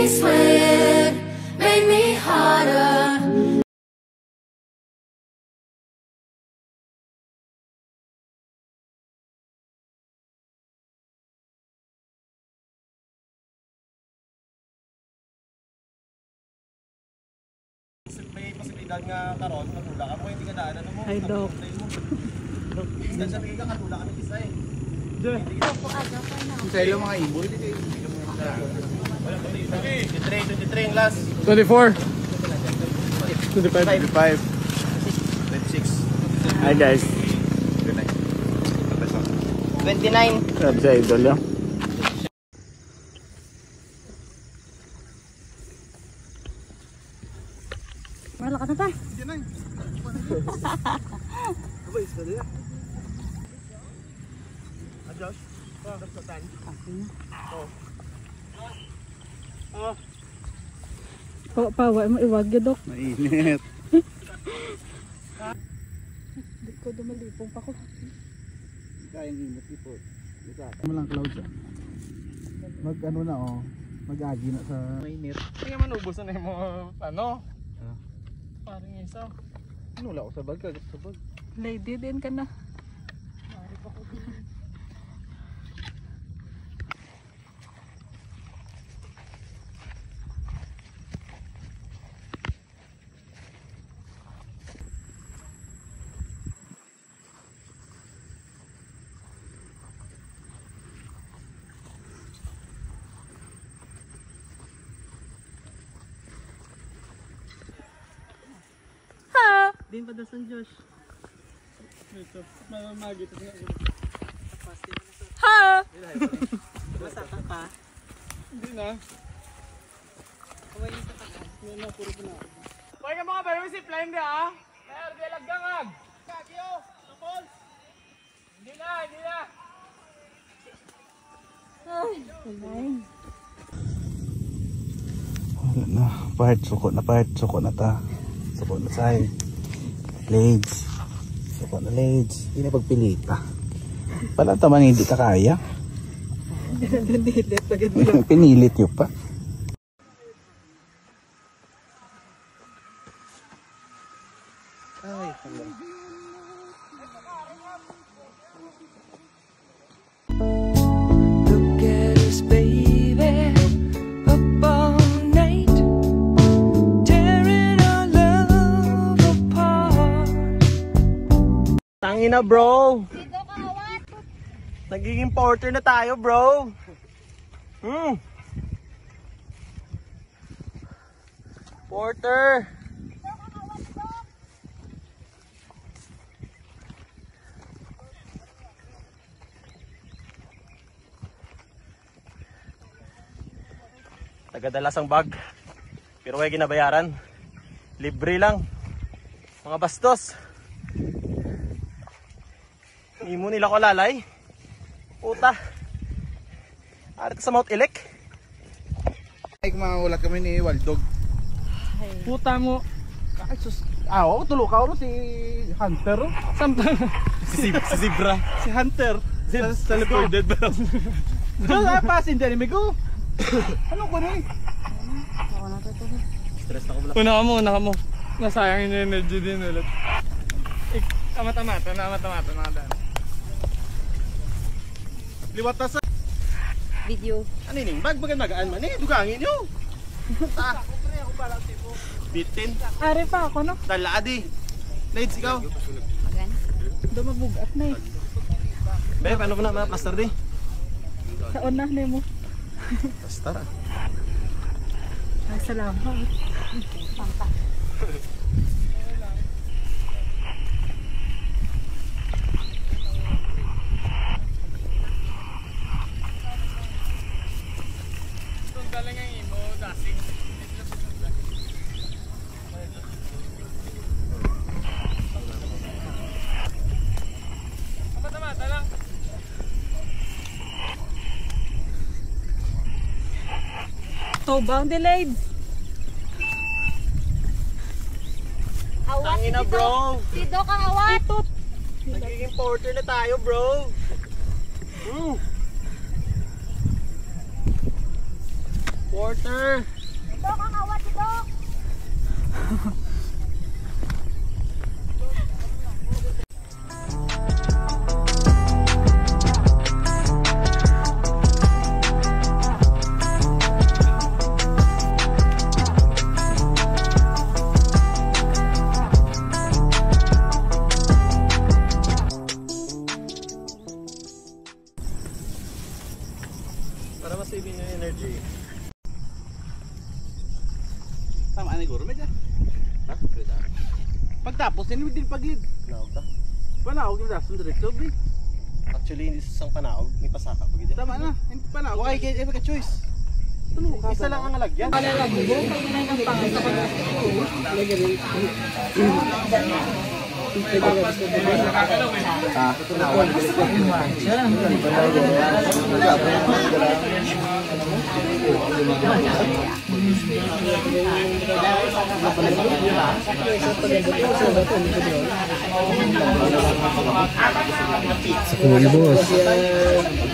sway it, made me harder. May posibilidad nga karon matula ka mo hindi ka daanan mo. Ay, Dok. Isdan sa tingin ka katula ka ng isa eh. Sa ilo mga ibon. 23 yung last. 24. 25. 26. Hi guys. 29. Sabi sa idol yun. Wala ka na ta. Josh, pakakasatan. Pawa mo iwag yun, Dok. Mainit. Hindi ko dumalipong pa ko. Kaya init ito. Ano lang clouds ah. Mag ano na oh. Mag-agi na sa mainit. Hindi nga man ubusan na yung mga ano. Parang isa. Nula ko sa bag. Kagat sa bag. Lady din ka na. Din pa dasan Josh. Ito, mamagit ito nga. Ha! Masaka pa. Hindi na. Kamay sa takan. Hindi na, puro na. Pwede ka mga baro si Flame na ah. Mayroon di lagdangag. Kagyo, tapol. Hindi na, hindi na. Ay, kulay. Wala na. Suko na ta. Suko na say. Legs. Suko na legs. Hindi na pagpilita. Pala taman hindi ka kaya. Pinilit yun pa. Ay, Look at us, baby, up all night, tearing our love apart. Tangina bro. Nagiging porter na tayo bro. Porter. Tagadalas ang bag. Pero may ginabayaran. Libre lang. Mga bastos. Hindi mo nila ko lalay. Puta. Arito sa Mount Elec. ay kumawala kami ni Waldog. Puta mo. Ay sus. Oo, tulo ka mo si Hunter. Si Zebra. Si Hunter. Teleported ba? So, passenger ni Migo. Ano ko ni? Stress ako pala. Una ka mo. Nasayang yung energy din ulit. Tama-tamata na daan. Liwat na sa... Video. Ano yun? Magaan man eh. Dugangin nyo. Ta. Bitin. Ari pa ako, no? Taladi. Lades ikaw. Magan. Dumabugat na eh. Be, paano ko na master di? Sa una na mo. Master ah. Ay, salamat. Pangka. Sundalang ang imo, dasing. Tama-tamata lang. Tobang delayed. Tangin na bro. Tido ka awat. Nagiging porter na tayo bro. Porter! Dok, ang awat si Dok. Para masaving yung energy. Tama na guro medya. Pagtapos din pagid. Naog ta? Panaog yung dason diretso bi. Actually, hindi sa isang panaog. May pasaka pa gid. Tama na, hindi panaog. Okay, kaya ka choice. Isa lang ang alagyan. Sa boss.